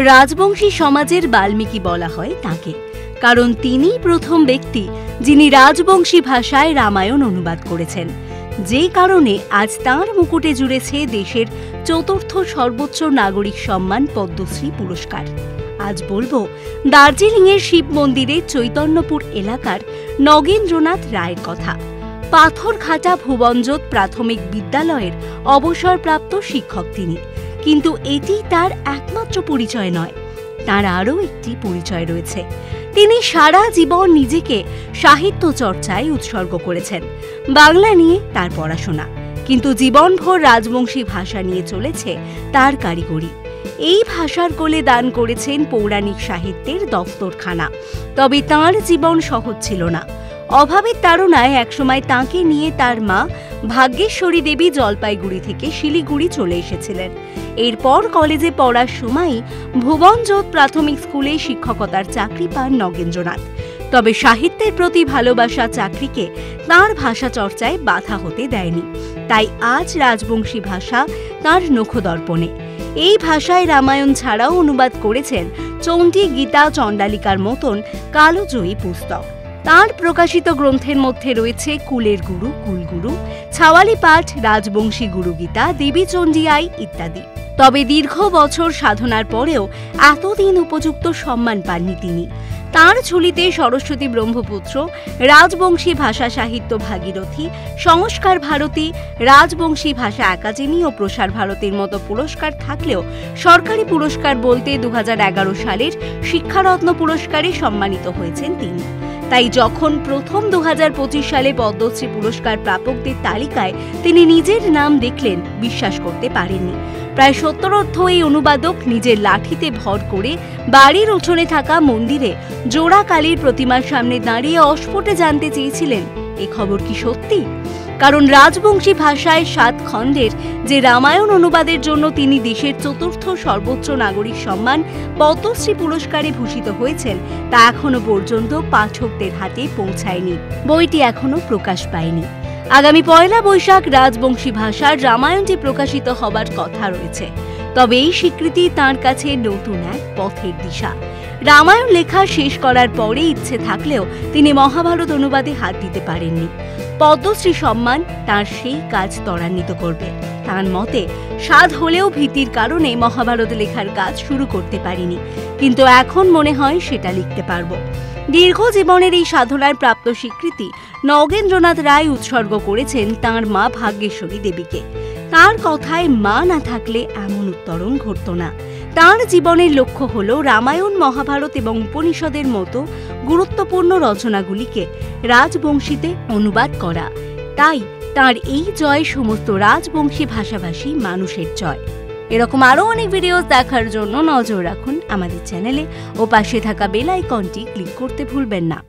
রাজবংশী সমাজের বাল্মীকি বলা হয় তাকে, কারণ তিনি প্রথম ব্যক্তি যিনি রাজবংশী ভাষায় রামায়ণ অনুবাদ করেছেন, যে কারণে আজ তাঁর মুকুটে জুড়েছে দেশের চতুর্থ সর্বোচ্চ নাগরিক সম্মান পদ্মশ্রী পুরস্কার। আজ বলবো দার্জিলিংয়ের শিব মন্দিরের চৈতন্যপুর এলাকার নগেন্দ্রনাথ রায়ের কথা। পাথরঘাটা ভুবনজ্যোত প্রাথমিক বিদ্যালয়ের অবসরপ্রাপ্ত শিক্ষক তিনি। কিন্তু এটি তার একমাত্র পরিচয় নয়, তার আরও একটি পরিচয় রয়েছে। তিনি সারা জীবন নিজেকে সাহিত্য চর্চায় উৎসর্গ করেছেন। বাংলা নিয়ে তার পড়াশোনা, কিন্তু জীবনভর রাজবংশী ভাষা নিয়ে চলেছে তার কারিগরি। এই ভাষার কোলে দান করেছেন পৌরাণিক সাহিত্যের দফতরখানা। তবে তাঁর জীবন সহজ ছিল না। অভাবের তাড়নায় একসময় তাঁকে নিয়ে তার মা ভাগ্যেশ্বরী দেবী জলপাইগুড়ি থেকে শিলিগুড়ি চলে এসেছিলেন। এরপর কলেজে পড়ার সময়ই ভুবনজ্যোত প্রাথমিক স্কুলে শিক্ষকতার চাকরি পান নগেন্দ্রনাথ। তবে সাহিত্যের প্রতি ভালোবাসা চাকরিকে তাঁর ভাষা চর্চায় বাধা হতে দেয়নি। তাই আজ রাজবংশী ভাষা তাঁর নখদর্পণে। এই ভাষায় রামায়ণ ছাড়াও অনুবাদ করেছেন চণ্ডী, গীতা, চণ্ডালিকার মতন কালজয়ী পুস্তক। তাঁর প্রকাশিত গ্রন্থের মধ্যে রয়েছে কুলের গুরু, কুলগুরু, ছাওয়ালি পাঠ, রাজবংশী গুরুগীতা, দেবী চণ্ডী আই ইত্যাদি। তবে দীর্ঘ বছর সাধনার পরেও এতদিন উপযুক্ত সম্মান পাননি তিনি। তাঁর ঝুলিতে সরস্বতী ব্রহ্মপুত্র, রাজবংশী ভাষা সাহিত্য ভাগীরথী, সংস্কার ভারতী, রাজবংশী ভাষা একাডেমি ও প্রসার ভারতীর মতো পুরস্কার থাকলেও সরকারি পুরস্কার বলতে 2011 সালের শিক্ষারত্ন পুরস্কারে সম্মানিত হয়েছেন তিনি। তাই যখন প্রথম 2025 সালে পদ্মশ্রী পুরস্কার প্রাপকদের তালিকায় তিনি নিজের নাম দেখলেন, বিশ্বাস করতে পারেননি। প্রায় 70 এই অনুবাদক নিজের লাঠিতে ভর করে বাড়ির উঠোনে থাকা মন্দিরে জোড়া কালীর প্রতিমার সামনে দাঁড়িয়ে অস্ফুটে জানতে চেয়েছিলেন এ খবর কি সত্যি। কারণ রাজবংশী ভাষায় 7 খণ্ডের যে রামায়ণ অনুবাদের জন্য তিনি দেশের চতুর্থ সর্বোচ্চ নাগরিক সম্মান পদ্মশ্রী পুরস্কারে ভূষিত হয়েছেন, তা এখনো পর্যন্ত পাঠকদের হাতে পৌঁছায়নি। বইটি এখনো প্রকাশ পায়নি। আগামী 1 বৈশাখ রাজবংশী ভাষার রামায়ণটি প্রকাশিত হবার কথা রয়েছে। তবে এই স্বীকৃতি তাঁর কাছে নতুন এক পথের দিশা। রামায়ণ লেখা শেষ করার পরে ইচ্ছে থাকলেও তিনি মহাভারত অনুবাদে হাত দিতে পারেননি। পদ্মশ্রী সম্মান তাঁর সেই কাজ ত্বরান্বিত করবে। তাঁর মতে স্বাদ হলেও ভীতির কারণে মহাভারত লেখার কাজ শুরু করতে পারিনি, কিন্তু এখন মনে হয় সেটা লিখতে পারবো। দীর্ঘ জীবনের এই সাধনার প্রাপ্ত স্বীকৃতি নগেন্দ্রনাথ রায় উৎসর্গ করেছেন তাঁর মা ভাগ্যেশ্বরী দেবীকে। তাঁর কথায় মা না থাকলে এমন উত্তরণ ঘটত না। তাঁর জীবনের লক্ষ্য হল রামায়ণ, মহাভারত এবং উপনিষদের মতো গুরুত্বপূর্ণ রচনাগুলিকে রাজবংশীতে অনুবাদ করা। তাই তাঁর এই জয় সমস্ত রাজবংশী ভাষাভাষী মানুষের জয়। এরকম আরও অনেক ভিডিও দেখার জন্য নজর রাখুন আমাদের চ্যানেলে ও পাশে থাকা বেল আইকনটি ক্লিক করতে ভুলবেন না।